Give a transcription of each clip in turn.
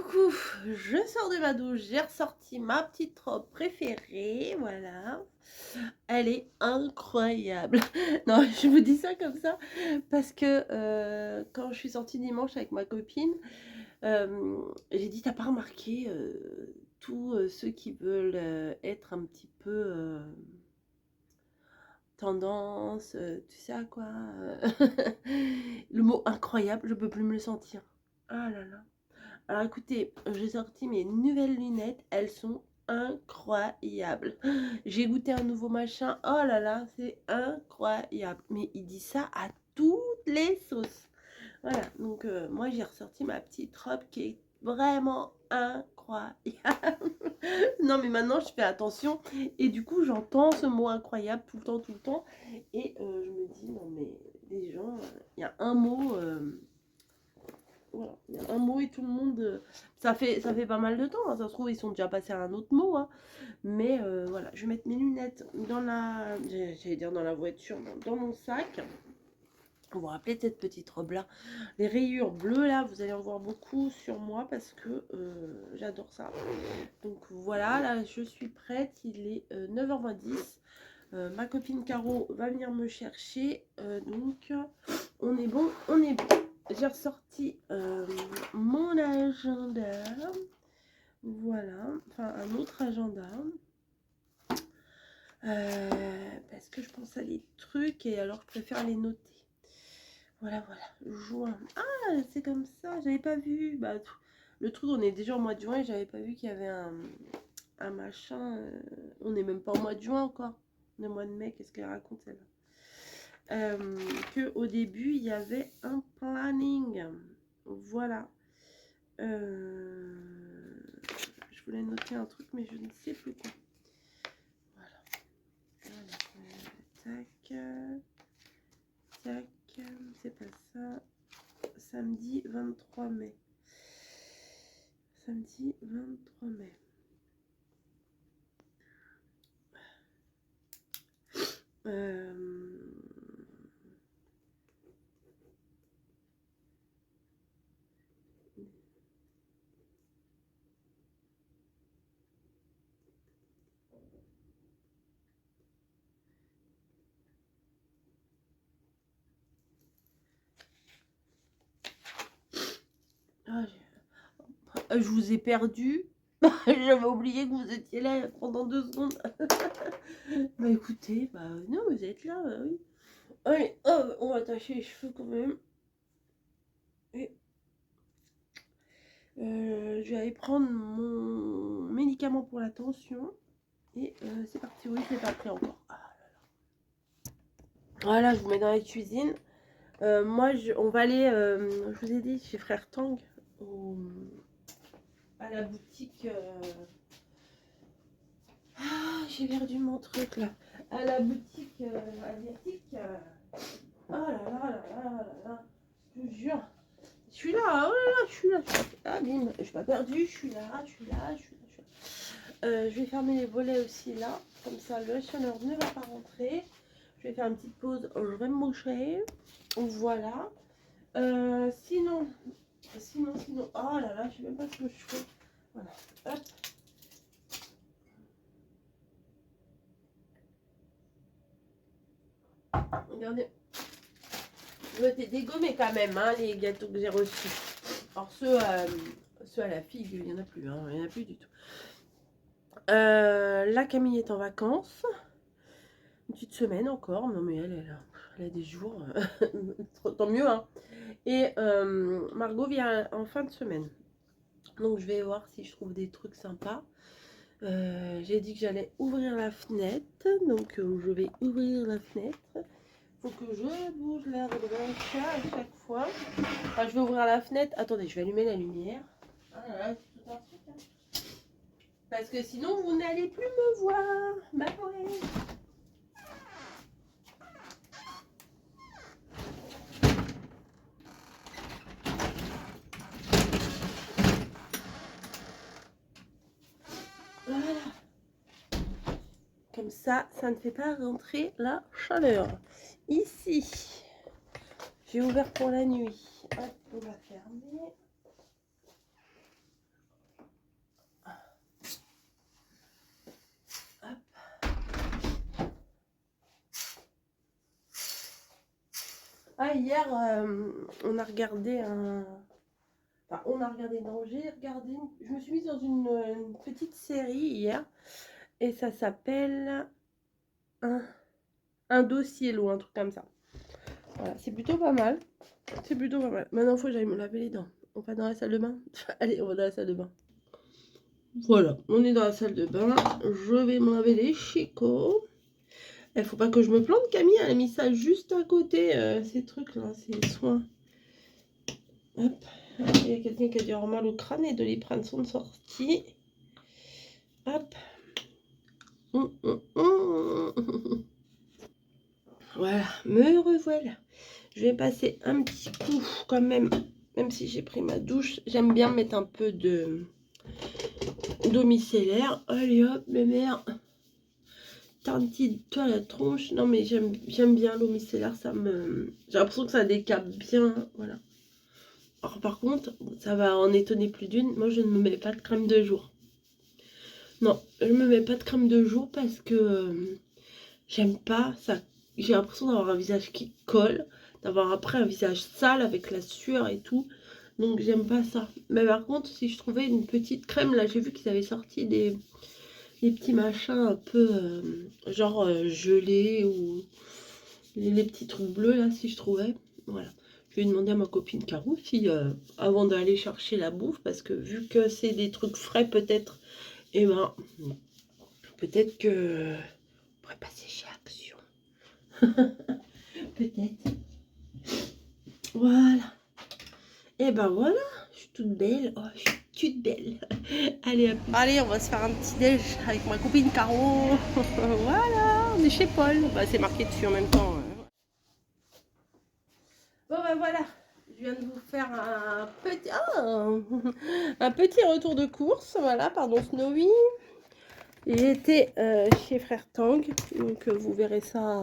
Coucou, je sors de ma douche, j'ai ressorti ma petite robe préférée, voilà. Elle est incroyable. Non, je vous dis ça comme ça parce que, quand je suis sortie dimanche avec ma copine, j'ai dit: «Tu pas remarqué, tous, ceux qui veulent, être un petit peu, tendance, tu sais à quoi?» Le mot incroyable, je peux plus me le sentir. Ah là là. Alors écoutez, j'ai sorti mes nouvelles lunettes, elles sont incroyables. J'ai goûté un nouveau machin, oh là là, c'est incroyable. Mais il dit ça à toutes les sauces. Voilà, donc moi j'ai ressorti ma petite robe qui est vraiment incroyable. Non mais maintenant je fais attention et du coup j'entends ce mot incroyable tout le temps. Et je me dis, non mais les gens, il y a un mot... voilà, il y a un mot et tout le monde. Ça fait pas mal de temps, hein, ça se trouve, ils sont déjà passés à un autre mot. Hein. Mais voilà, je vais mettre mes lunettes dans la. J'allais dire dans la voiture, dans mon sac. Vous vous rappelez de cette petite robe là? Les rayures bleues là, vous allez en voir beaucoup sur moi parce que j'adore ça. Donc voilà, là je suis prête, il est 9h10. Ma copine Caro va venir me chercher. Donc on est bon, on est bon. J'ai ressorti mon agenda. Voilà, enfin un autre agenda. Parce que je pense à des trucs et alors je préfère les noter. Voilà, juin. Ah, c'est comme ça, j'avais pas vu. Bah, le truc, on est déjà au mois de juin et j'avais pas vu qu'il y avait un machin. On n'est même pas au mois de juin encore. On est au mois de mai, qu'est-ce qu'elle raconte elle? Que au début il y avait un planning. Voilà. Je voulais noter un truc mais je ne sais plus quoi. Voilà. Alors, tac, c'est pas ça. Samedi 23 mai. Samedi 23 mai. Ah, je vous ai perdu. J'avais oublié que vous étiez là pendant 2 secondes. Bah écoutez, bah non, vous êtes là, bah oui. Allez, hop, on va attacher les cheveux quand même. Et je vais aller prendre mon médicament pour la tension. Et c'est parti, oui, c'est pas prêt encore. Ah là là. Voilà, je vous mets dans la cuisine. Moi, on va aller, je vous ai dit, chez Frère Tang, à la boutique. Ah, j'ai perdu mon truc là. À la boutique asiatique. Oh là là là là là là. Je vous jure. Je suis là, oh là là, je suis là. Ah, bim, je suis pas perdue, je suis là, je suis là, je suis là. Je suis là. Je vais fermer les volets aussi là. Comme ça, le chaleur ne va pas rentrer. Je vais faire une petite pause, je vais me moucher. Voilà. Sinon, oh là là, je sais même pas ce que je fais. Voilà. Hop. Regardez. Ils ont été dégommés quand même, hein, les gâteaux que j'ai reçus. Alors ceux à la figue, il n'y en a plus, hein, il n'y en a plus du tout. La Camille est en vacances. Une petite semaine encore. Non mais elle a des jours. Tant mieux, hein. Et Margot vient en fin de semaine. Donc je vais voir si je trouve des trucs sympas. J'ai dit que j'allais ouvrir la fenêtre. Donc je vais ouvrir la fenêtre. Faut que je bouge l'air de chat à chaque fois. Enfin, je vais ouvrir la fenêtre. Attendez, je vais allumer la lumière. Ah là là, c'est tout un truc. Hein. Parce que sinon, vous n'allez plus me voir. Bah ouais. Voilà. Comme ça ne fait pas rentrer la chaleur. Ici, j'ai ouvert pour la nuit. Hop, on va fermer. Ah, hier, on a regardé un... Enfin, on a regardé, non, j'ai regardé... Je me suis mise dans une petite série hier. Et ça s'appelle un dossier ou un truc comme ça. Voilà, c'est plutôt pas mal. C'est plutôt pas mal. Maintenant, il faut que j'aille me laver les dents. On va dans la salle de bain. Allez, on va dans la salle de bain. Voilà, on est dans la salle de bain. Je vais me laver les chicots. Il faut pas que je me plante, Camille. Elle a mis ça juste à côté, ces trucs-là, ces soins. Hop. Il y a quelqu'un qui a du mal au crâne et de les prendre sont sortis. Hop. Voilà, me revoilà. Je vais passer un petit coup quand même si j'ai pris ma douche. J'aime bien mettre un peu d'eau micellaire. Allez hop, mes mères. Toi la tronche. Non mais j'aime bien l'eau micellaire. J'ai l'impression que ça décape bien. Voilà. Alors par contre, ça va en étonner plus d'une. Moi je ne me mets pas de crème de jour. Non, je me mets pas de crème de jour parce que j'aime pas ça. J'ai l'impression d'avoir un visage qui colle, d'avoir après un visage sale avec la sueur et tout. Donc j'aime pas ça. Mais par contre, si je trouvais une petite crème, là j'ai vu qu'ils avaient sorti des petits machins un peu genre gelés ou les petits trucs bleus là, si je trouvais. Voilà. Je vais demander à ma copine Caro si avant d'aller chercher la bouffe, parce que vu que c'est des trucs frais peut-être, et ben peut-être que on pourrait passer chez Action. Peut-être. Voilà. Et ben voilà, je suis toute belle. Oh, je suis toute belle. Allez, hop. Allez, on va se faire un petit déj avec ma copine Caro. Voilà, on est chez Paul. Bah, c'est marqué dessus en même temps. Bon ben voilà, je viens de vous faire un petit retour de course. Voilà, pardon Snowy. J'ai été chez Frère Tang, donc vous verrez ça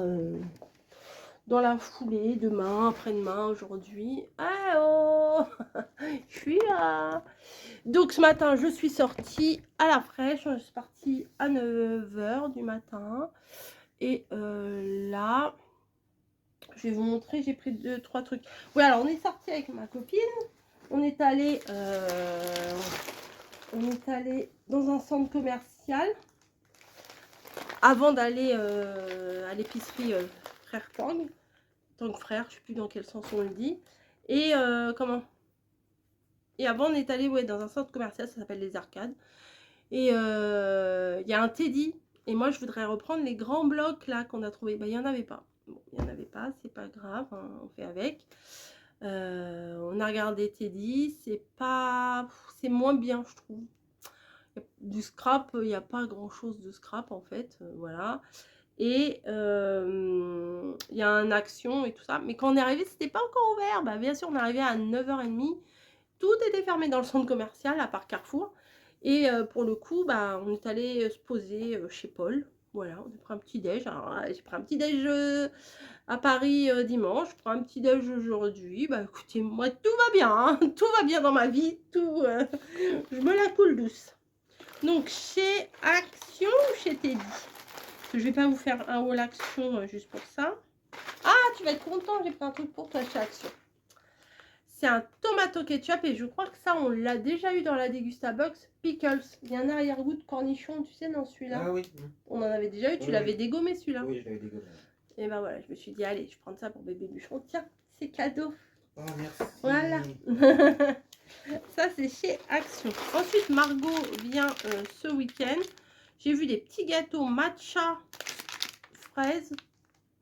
dans la foulée, demain, après-demain, aujourd'hui. Ah oh, je suis là. Donc ce matin, je suis sortie à la fraîche. Je suis partie à 9 h du matin. Et là, je vais vous montrer, j'ai pris 2-3 trucs. Oui, alors on est sorti avec ma copine. On est allé dans un centre commercial avant d'aller à l'épicerie Frère Tang. Tang Frère, je ne sais plus dans quel sens on le dit. Et Et avant, on est allé dans un centre commercial, ça s'appelle les Arcades. Et il y a un Teddy. Et moi, je voudrais reprendre les grands blocs là qu'on a trouvé. Bah, il n'y en avait pas. Bon, il n'y en avait pas, c'est pas grave, hein, on fait avec. On a regardé Teddy, c'est moins bien, je trouve. Du scrap, il n'y a pas grand chose de scrap en fait, voilà. Et il y a un Action et tout ça. Mais quand on est arrivé, c'était pas encore ouvert. Bah, bien sûr, on est arrivé à 9 h 30. Tout était fermé dans le centre commercial, à part Carrefour. Et pour le coup, bah, on est allé se poser chez Paul. Voilà, on a pris un petit déj. J'ai pris un petit déj à Paris dimanche. Je prends un petit déj aujourd'hui. Bah écoutez, moi tout va bien. Hein. Tout va bien dans ma vie. Tout, je me la coule douce. Donc chez Action ou chez Teddy? Parce que je vais pas vous faire un haul Action juste pour ça. Ah, tu vas être content, j'ai pris un truc pour toi chez Action. C'est un tomato ketchup et je crois que ça, on l'a déjà eu dans la Degustabox. Pickles. Il y a un arrière-goût de cornichon, tu sais, dans celui-là. Ah oui. On en avait déjà eu, tu l'avais dégommé celui-là. Oui, je l'avais dégommé. Et ben voilà, je me suis dit, allez, je prends ça pour bébé bûcheron. Tiens, c'est cadeau. Oh, merci. Voilà. Ça, c'est chez Action. Ensuite, Margot vient ce week-end. J'ai vu des petits gâteaux matcha fraises.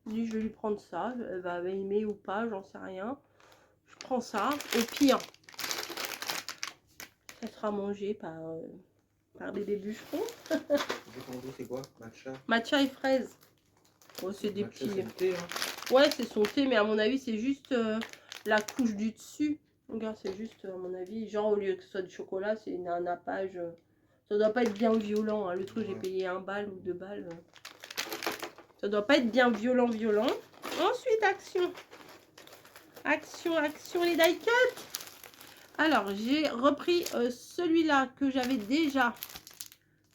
Je dis, je vais lui prendre ça. Elle va aimer ou pas, j'en sais rien. Je prends ça. Au pire, ça sera mangé par bébé bûcheron. C'est quoi? Matcha? Matcha et fraises. Oh, c'est des petits. C'est thé, hein. Ouais, c'est son thé, mais à mon avis, c'est juste la couche du dessus. Regarde, c'est juste, à mon avis, genre au lieu que ce soit du chocolat, c'est un nappage. Ça doit pas être bien violent. Hein. Le truc, j'ai payé 1 balle ou 2 balles. Ça doit pas être bien violent. Ensuite, Action. Action, les die cut. Alors, j'ai repris celui-là que j'avais déjà,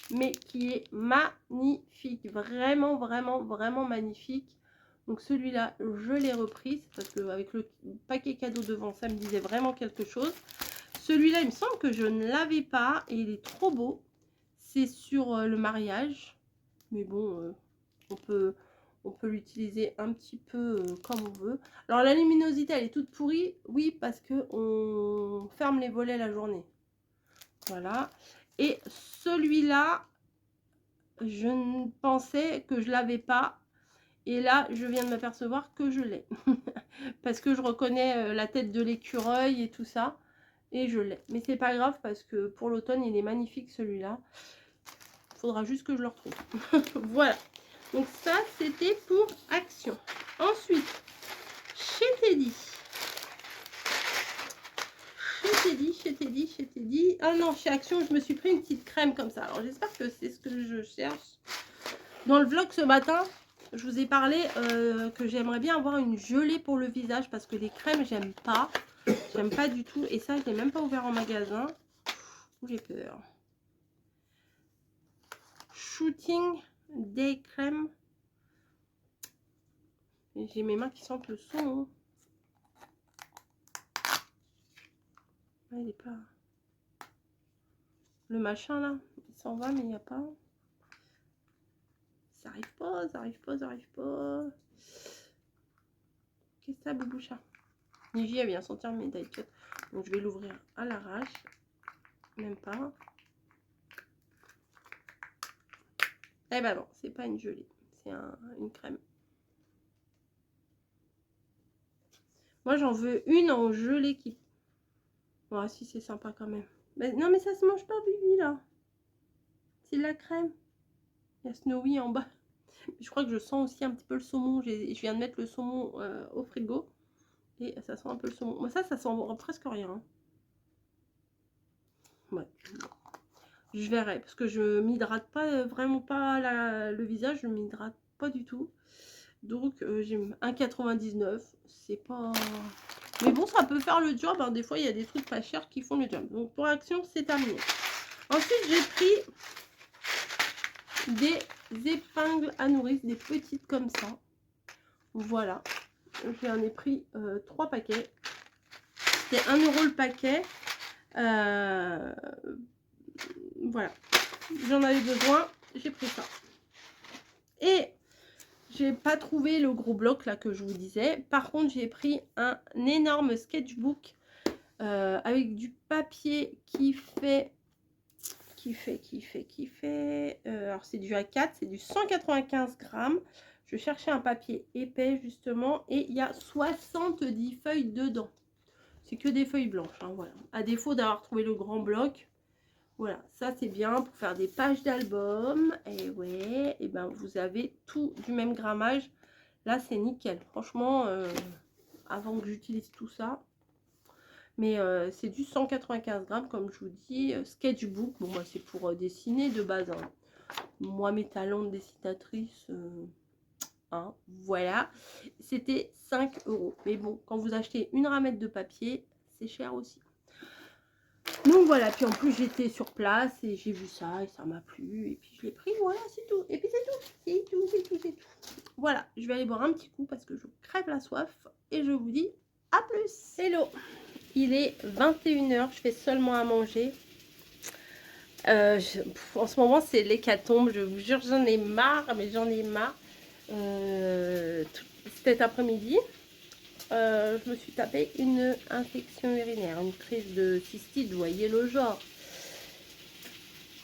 mais qui est magnifique. Vraiment magnifique. Donc celui-là, je l'ai repris. Parce qu'avec le paquet cadeau devant, ça me disait vraiment quelque chose. Celui-là, il me semble que je ne l'avais pas. Et il est trop beau. C'est sur le mariage. Mais bon, on peut l'utiliser un petit peu comme on veut. Alors la luminosité, elle est toute pourrie. Oui, parce que on ferme les volets la journée. Voilà. Et celui-là, je ne pensais que je l'avais pas. Et là, je viens de m'apercevoir que je l'ai. Parce que je reconnais la tête de l'écureuil et tout ça. Et je l'ai. Mais c'est pas grave parce que pour l'automne, il est magnifique celui-là. Il faudra juste que je le retrouve. Voilà. Donc ça, c'était pour Action. Ensuite, chez Teddy. Chez Teddy. Ah non, chez Action, je me suis pris une petite crème comme ça. Alors j'espère que c'est ce que je cherche. Dans le vlog ce matin, je vous ai parlé que j'aimerais bien avoir une gelée pour le visage parce que les crèmes, j'aime pas. J'aime pas du tout. Et ça, je l'ai même pas ouvert en magasin. J'ai peur. Shooting Day Crème. J'ai mes mains qui sentent le saumon. Il est pas... Le machin là, il s'en va mais il n'y a pas. Ça arrive pas. Qu'est-ce que ça, Bouboucha? Niji, elle vient sentir mes die cut. Donc je vais l'ouvrir à l'arrache. Même pas. Eh ben non, c'est pas une gelée. C'est une crème. Moi j'en veux une en gelée qui... Oh si, c'est sympa quand même. Mais, non mais ça se mange pas, Bibi là. C'est de la crème. Il y a Snowy en bas. Je crois que je sens aussi un petit peu le saumon. Je viens de mettre le saumon au frigo. Et ça sent un peu le saumon. Moi ça sent presque rien. Hein. Ouais. Je verrai. Parce que je m'hydrate pas, vraiment pas le visage. Je m'hydrate pas du tout. Donc j'ai 1,99. C'est pas... Mais bon, ça peut faire le job. Hein. Des fois, il y a des trucs pas chers qui font le job. Donc pour Action, c'est terminé. Ensuite, j'ai pris des épingles à nourrice, des petites comme ça. Voilà. J'en ai pris 3 paquets. C'était 1 € le paquet. Voilà. J'en avais besoin. J'ai pris ça. Et j'ai pas trouvé le gros bloc là que je vous disais. Par contre, j'ai pris un énorme sketchbook avec du papier qui fait... alors c'est du A4, c'est du 195 grammes. Je cherchais un papier épais justement et il y a 70 feuilles dedans. C'est que des feuilles blanches, hein, voilà. À défaut d'avoir trouvé le grand bloc, voilà, ça c'est bien pour faire des pages d'album. Et ouais, et ben vous avez tout du même grammage. Là c'est nickel, franchement, avant que j'utilise tout ça. Mais c'est du 195 grammes, comme je vous dis. Sketchbook, bon, moi, c'est pour dessiner de base. Hein. Moi, mes talents de dessinatrice, hein, voilà. C'était 5 €. Mais bon, quand vous achetez une ramette de papier, c'est cher aussi. Donc voilà, puis en plus, j'étais sur place et j'ai vu ça et ça m'a plu. Et puis je l'ai pris, voilà, c'est tout. Et puis c'est tout. Voilà, je vais aller boire un petit coup parce que je crève la soif. Et je vous dis à plus. Hello. Il est 21 h, je fais seulement à manger. En ce moment, c'est l'hécatombe, je vous jure, j'en ai marre, mais j'en ai marre. Cet après-midi, je me suis tapé une infection urinaire, une crise de cystite, vous voyez le genre.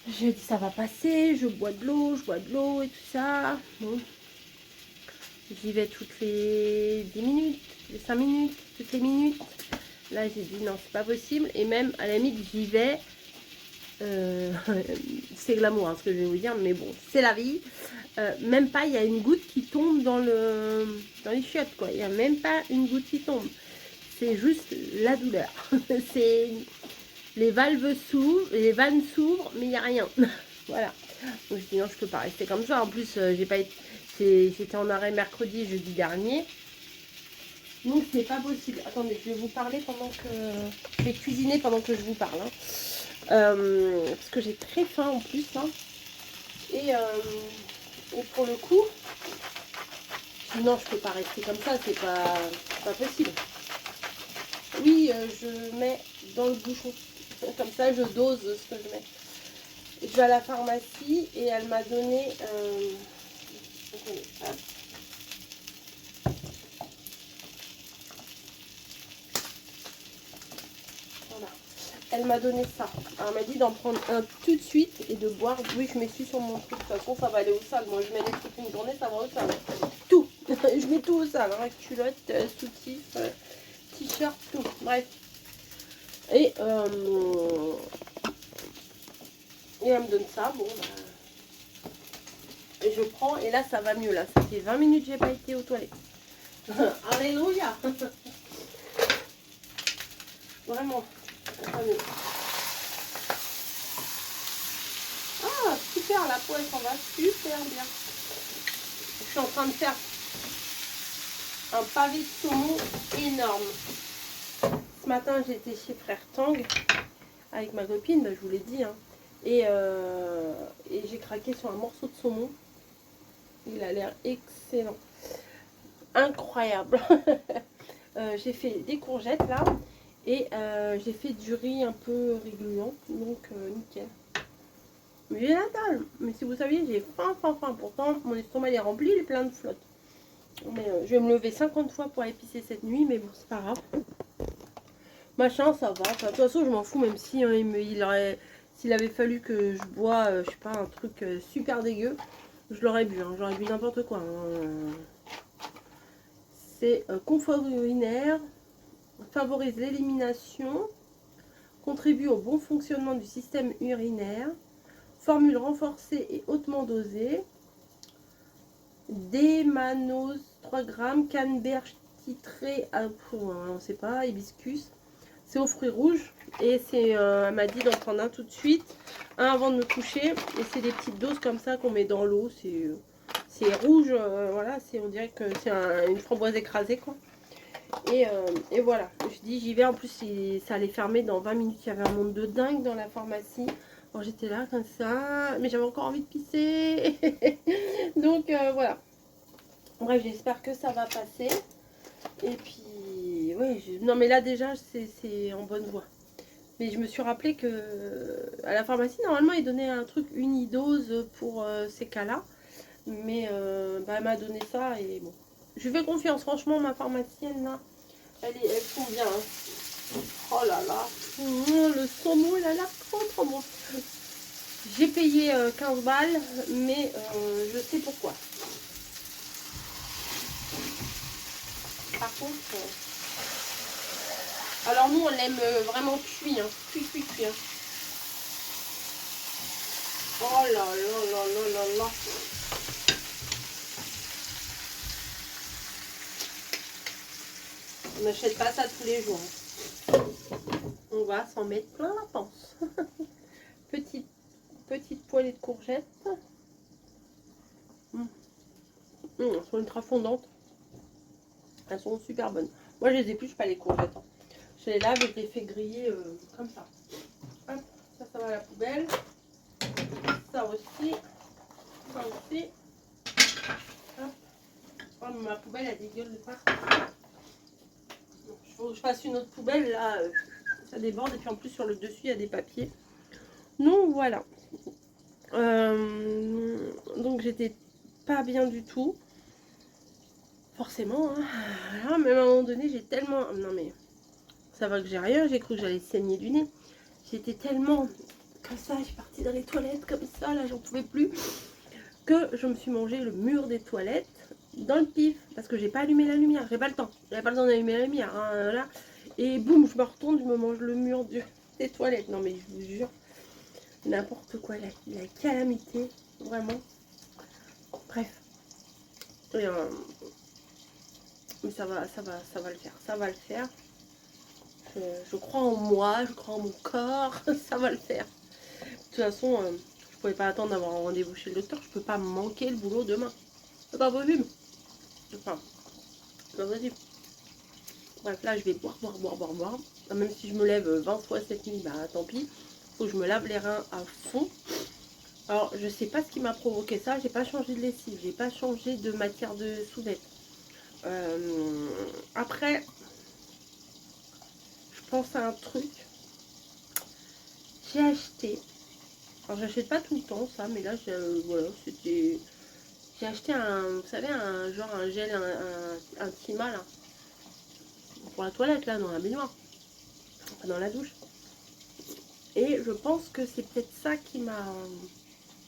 J'ai dit ça va passer, je bois de l'eau et tout ça. Bon. J'y vais toutes les 10 minutes, les 5 minutes, toutes les minutes. Là, j'ai dit non, c'est pas possible. Et même, à la limite, j'y vais. C'est glamour, hein, ce que je vais vous dire, mais bon, c'est la vie. Même pas, il y a une goutte qui tombe dans les chiottes, quoi. Il n'y a même pas une goutte qui tombe. C'est juste la douleur. C'est les valves s'ouvrent, les vannes s'ouvrent, mais il n'y a rien. Voilà. Donc, je dis non, je peux pas rester comme ça. En plus, j'étais en arrêt mercredi et jeudi dernier. Donc c'est pas possible. Attendez, je vais vous parler pendant que... Je vais cuisiner pendant que je vous parle. Hein. Parce que j'ai très faim en plus. Hein. Et pour le coup, Sinon, je peux pas rester comme ça, c'est pas possible. Oui, je mets dans le bouchon. Comme ça, je dose ce que je mets. Je vais à la pharmacie et elle m'a donné... attendez, hop. Voilà. Elle m'a donné ça. Elle m'a dit d'en prendre un tout de suite et de boire. Oui, je mets sur mon truc. De toute façon, ça va aller au sale. Moi, je mets les trucs une journée, ça va au sale. Tout. Je mets tout au sale. Hein. Culotte, soutif, t-shirt, tout. Bref. Et elle me donne ça. Bon, bah, et je prends. Et là, ça va mieux. Là, ça fait 20 minutes que j'ai pas été aux toilettes. Alléluia. Vraiment. Ça va mieux. Ah, super, la peau, elle s'en va super bien. Je suis en train de faire un pavé de saumon énorme. Ce matin, j'étais chez Frère Tang avec ma copine, bah, je vous l'ai dit. Hein, et j'ai craqué sur un morceau de saumon. Il a l'air excellent. Incroyable. J'ai fait des courgettes là. Et j'ai fait du riz un peu régulier. Donc, nickel. Mais j'ai la dalle. Mais si vous saviez, j'ai faim. Pourtant, mon estomac est rempli, il est plein de flotte. Mais je vais me lever 50 fois pour épicer cette nuit. Mais bon, c'est pas grave. Machin, ça va. Enfin, de toute façon, je m'en fous. Même si s'il avait fallu que je bois, je sais pas, un truc super dégueu, je l'aurais bu. Hein. J'aurais bu n'importe quoi. Hein. C'est confort urinaire. Favorise l'élimination. Contribue au bon fonctionnement du système urinaire. Formule renforcée et hautement dosée. Démanose 3 grammes. Canneberge titré à, on ne sait pas, hibiscus. C'est aux fruits rouges. Et c'est, elle m'a dit d'en prendre un tout de suite. Un avant de me coucher. Et c'est des petites doses comme ça qu'on met dans l'eau. C'est rouge. Voilà, on dirait que c'est une framboise écrasée quoi. Et voilà. Je dis j'y vais. En plus, ça allait fermer dans 20 minutes. Il y avait un monde de dingue dans la pharmacie. Bon, j'étais là comme ça. Mais j'avais encore envie de pisser. Donc voilà. Bref, j'espère que ça va passer. Et puis, oui, non mais là déjà, c'est en bonne voie. Mais je me suis rappelé que à la pharmacie, normalement, ils donnaient un truc unidose pour ces cas-là. Mais bah, elle m'a donné ça et bon. Je fais confiance, franchement, ma pharmacienne, là, elle font bien. Hein. Oh là là. Le saumon, il a l'air trop bon. J'ai payé 15 balles, mais je sais pourquoi. Par contre, alors nous on l'aime vraiment cuit, hein. Cuit. Hein. Oh là là. On n'achète pas ça tous les jours. On va s'en mettre plein la panse. Petite poêlée de courgettes. Elles sont ultra fondantes. Elles sont super bonnes. Moi, je les épluche pas les courgettes. Hein. Je les lave et je les fais griller comme ça. Hop, ça va à la poubelle. Ça aussi. Hop. Oh, mais ma poubelle, elle dégueule de partout. Il faut que je fasse une autre poubelle. Là, ça déborde. Et puis en plus, sur le dessus, il y a des papiers. Donc, voilà. Donc, j'étais pas bien du tout. Forcément, hein. Voilà, mais à un moment donné, j'ai tellement... Non mais, ça va que j'ai rien, j'ai cru que j'allais saigner du nez. J'étais tellement comme ça, je suis partie dans les toilettes comme ça, là j'en pouvais plus. Que je me suis mangé le mur des toilettes dans le pif. Parce que j'ai pas allumé la lumière, j'ai pas le temps. J'avais pas le temps d'allumer la lumière, hein, voilà. Et boum, je me retourne, je me mange le mur des toilettes. Non mais je vous jure, n'importe quoi, la calamité, vraiment. Bref. Et, mais ça va le faire. Je crois en moi, je crois en mon corps, ça va le faire. De toute façon, je pouvais pas attendre d'avoir un rendez-vous chez le docteur, je peux pas manquer le boulot demain. C'est pas possible. Enfin, c'est pas possible. Bref, là je vais boire. Même si je me lève 20 fois cette nuit, bah tant pis. Faut que je me lave les reins à fond. Alors, je sais pas ce qui m'a provoqué ça, j'ai pas changé de lessive, j'ai pas changé de matière de sous-vêtements. Après, je pense à un truc. J'ai acheté. Alors, j'achète pas tout le temps ça, mais là, voilà, c'était. J'ai acheté un, vous savez, un genre un gel, un Tima là, pour la toilette là, dans la baignoire, enfin, dans la douche. Et je pense que c'est peut-être ça qui m'a.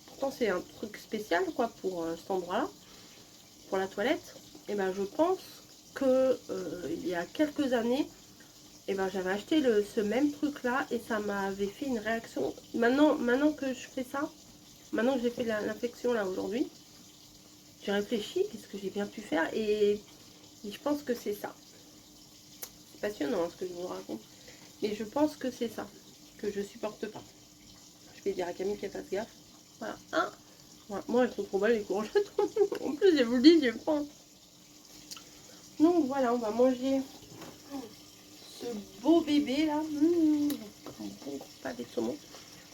Pourtant, c'est un truc spécial quoi pour cet endroit-là, pour la toilette. Et ben, je pense que il y a quelques années, et ben, j'avais acheté ce même truc là et ça m'avait fait une réaction. Maintenant que je fais ça, maintenant que j'ai fait l'infection là aujourd'hui, j'ai réfléchi, qu'est-ce que j'ai bien pu faire et je pense que c'est ça. C'est passionnant hein, ce que je vous raconte. Mais je pense que c'est ça, que je supporte pas. Je vais dire à Camille qu'elle fasse gaffe. Voilà. Hein, voilà. Moi, elles sont trop belles les courgettes. En plus, je vous le dis, j'ai faim. Donc voilà, on va manger ce beau bébé là. Bon, pas des saumons.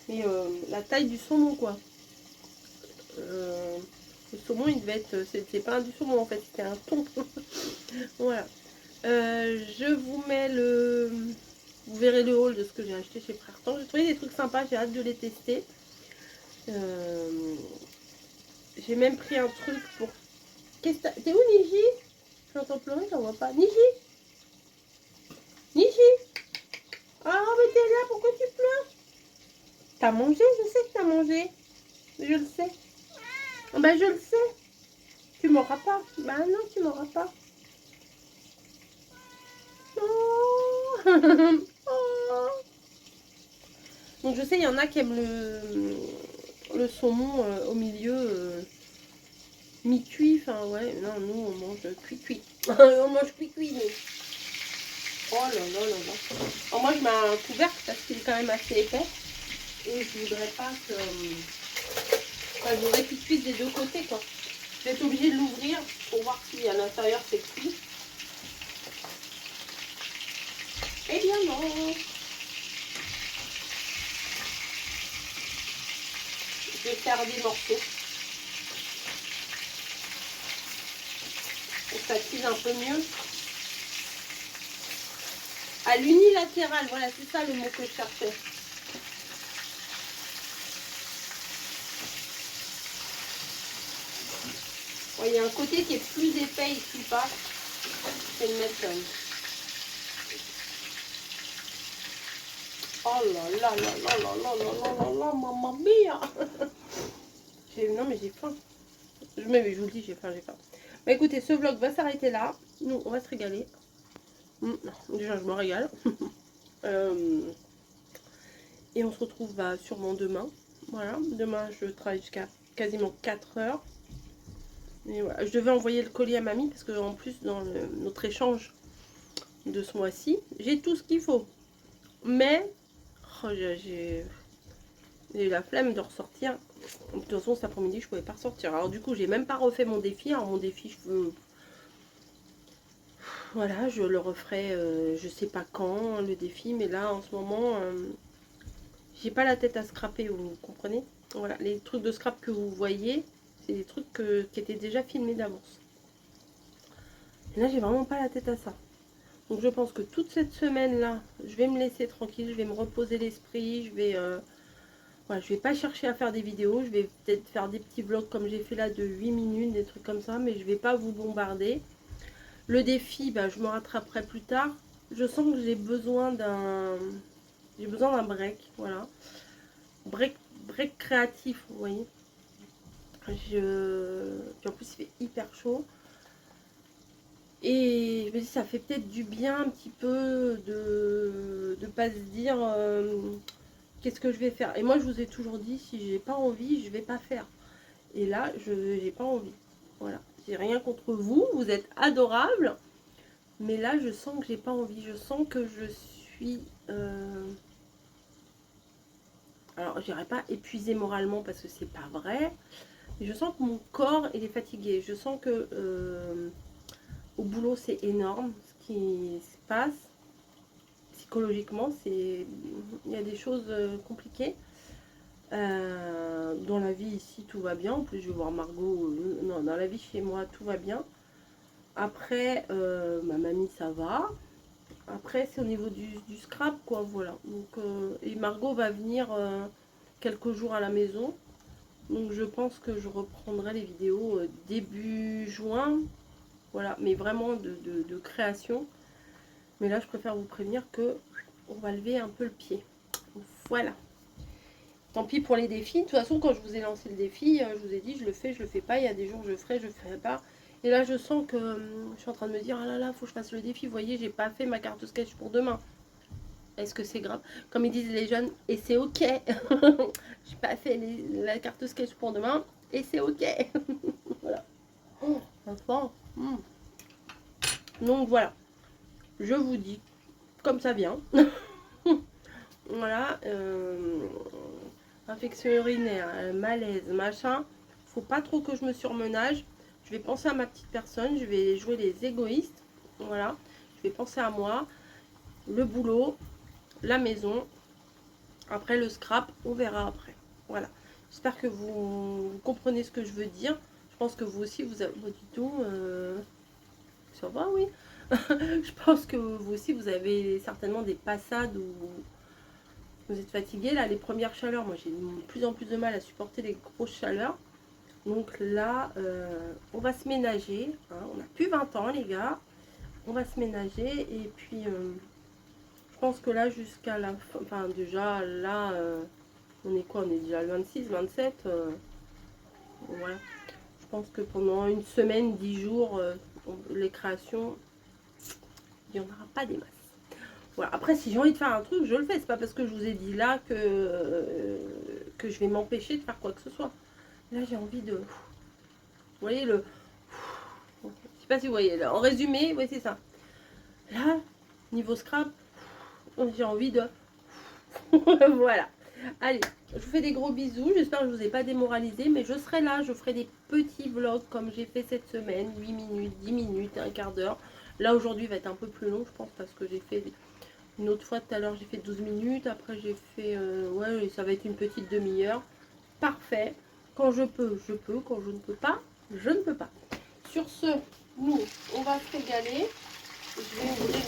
Mais la taille du saumon quoi. Le saumon, il devait être. C'est pas du saumon en fait, c'était un thon. Voilà. Je vous mets le. Vous verrez le haul de ce que j'ai acheté chez Frère Temps. J'ai trouvé des trucs sympas, j'ai hâte de les tester. J'ai même pris un truc pour. T'es où Niji? J'entends pleurer, j'en vois pas. Niji? Niji? Ah mais t'es là, pourquoi tu pleures? T'as mangé? Je sais que t'as mangé. Je le sais. Bah je le sais. Tu m'auras pas. Bah non, tu m'auras pas. Oh. Oh. Donc je sais, il y en a qui aiment le saumon au milieu mi-cuit. Enfin ouais, non, nous on mange cuit-cuit. On mange cuit-cuit nous. Oh là là là là. Alors moi je mets un couvercle parce qu'il est quand même assez épais. Et je voudrais pas que... Enfin, je voudrais qu'il cuise des deux côtés quoi. Je vais être obligée de l'ouvrir pour voir si à l'intérieur c'est cuit. Eh bien non. Je vais faire des morceaux. Pour que ça cuise un peu mieux. À l'unilatéral, voilà, c'est ça le mot que je cherchais. Ouais, il y a un côté qui est plus épais ici, pas. Je vais le mettre comme. Oh là là là là là là là là là là, mamma mia. Non mais j'ai faim. Je vous le dis, j'ai faim, j'ai faim. Bah écoutez, ce vlog va s'arrêter là. Nous, on va se régaler. Déjà, je me régale. Et on se retrouve bah, sûrement demain. Voilà, demain je travaille jusqu'à quasiment 4 heures. Et voilà. Je devais envoyer le colis à mamie parce qu'en plus dans notre échange de ce mois-ci, j'ai tout ce qu'il faut. Mais oh, j'ai eu la flemme de ressortir. De toute façon cet après-midi je pouvais pas ressortir. Alors du coup j'ai même pas refait mon défi. Alors mon défi voilà, je le referai je sais pas quand le défi. Mais là en ce moment j'ai pas la tête à scraper, vous comprenez? Voilà, les trucs de scrap que vous voyez, c'est des trucs qui étaient déjà filmés d'avance. Et là, j'ai vraiment pas la tête à ça. Donc je pense que toute cette semaine-là, je vais me laisser tranquille, je vais me reposer l'esprit, voilà, je vais pas chercher à faire des vidéos, je vais peut-être faire des petits vlogs comme j'ai fait là de 8 minutes, des trucs comme ça, mais je vais pas vous bombarder. Le défi, bah, je me rattraperai plus tard. Je sens que j'ai besoin d'un break, voilà. Break créatif, vous voyez. Puis en plus il fait hyper chaud. Et je me dis ça fait peut-être du bien un petit peu de pas se dire qu'est-ce que je vais faire. Et moi je vous ai toujours dit si j'ai pas envie je vais pas faire. Et là j'ai pas envie. Voilà. J'ai rien contre vous, vous êtes adorables. Mais là je sens que j'ai pas envie. Je sens que je suis alors je dirais pas épuisée moralement parce que c'est pas vrai. Mais je sens que mon corps il est fatigué. Je sens que au boulot, c'est énorme ce qui se passe. Psychologiquement, il y a des choses compliquées. Dans la vie ici, tout va bien. En plus, je vais voir Margot. Non, dans la vie chez moi, tout va bien. Après, ma mamie, ça va. Après, c'est au niveau du scrap, quoi, voilà. Donc, et Margot va venir quelques jours à la maison. Donc, je pense que je reprendrai les vidéos début juin. Voilà, mais vraiment de création. Mais là, je préfère vous prévenir que on va lever un peu le pied. Voilà. Tant pis pour les défis. De toute façon, quand je vous ai lancé le défi, je vous ai dit, je le fais pas. Il y a des jours, je ferai, je ferai pas. Et là, je sens que je suis en train de me dire, ah là là, faut que je fasse le défi. Vous voyez, j'ai pas fait ma carte sketch pour demain. Est-ce que c'est grave? Comme ils disent les jeunes, et c'est ok. J'ai pas fait la carte sketch pour demain, et c'est ok. Voilà. Oh, enfin. Donc voilà. Je vous dis, comme ça vient. Voilà. Infection urinaire, malaise, machin. Faut pas trop que je me surmenage. Je vais penser à ma petite personne. Je vais jouer les égoïstes. Voilà. Je vais penser à moi. Le boulot. La maison. Après le scrap, on verra après. Voilà. J'espère que vous comprenez ce que je veux dire. Je pense que vous aussi, vous avez... Bon, dis donc, ça va, oui. Je pense que vous aussi, vous avez certainement des passades où vous êtes fatigué. Là, les premières chaleurs, moi, j'ai de plus en plus de mal à supporter les grosses chaleurs. Donc là, on va se ménager. Hein. On n'a plus 20 ans, les gars. On va se ménager. Et puis, je pense que là, jusqu'à la fin... Enfin, déjà, là... on est quoi? On est déjà le 26, 27. Voilà. Je pense que pendant une semaine, 10 jours, les créations, il n'y en aura pas des masses. Voilà. Après, si j'ai envie de faire un truc, je le fais. C'est pas parce que je vous ai dit là que je vais m'empêcher de faire quoi que ce soit. Là, j'ai envie de... Vous voyez le... Je sais pas si vous voyez. Là. En résumé, oui, c'est ça. Là, niveau scrap, j'ai envie de... Voilà. Allez, je vous fais des gros bisous. J'espère que je ne vous ai pas démoralisé. Mais je serai là. Je ferai des petits vlogs comme j'ai fait cette semaine. 8 minutes, 10 minutes, un quart d'heure. Là, aujourd'hui, va être un peu plus long, je pense. Parce que j'ai fait une autre fois tout à l'heure, j'ai fait 12 minutes. Après, j'ai fait... ouais, ça va être une petite demi-heure. Parfait. Quand je peux, je peux. Quand je ne peux pas, je ne peux pas. Sur ce, nous, on va se régaler. Je vais ouvrir...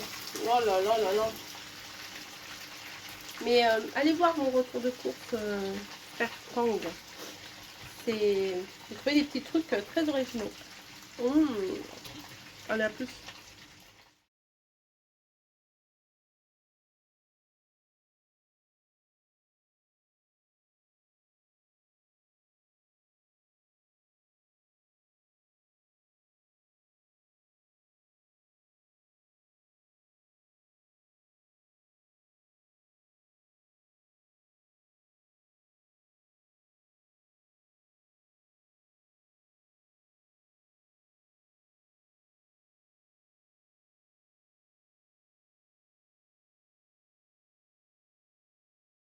Oh là là là là. Mais allez voir mon retour de course Faire Tang. J'ai trouvé des petits trucs très originaux. Allez, à plus.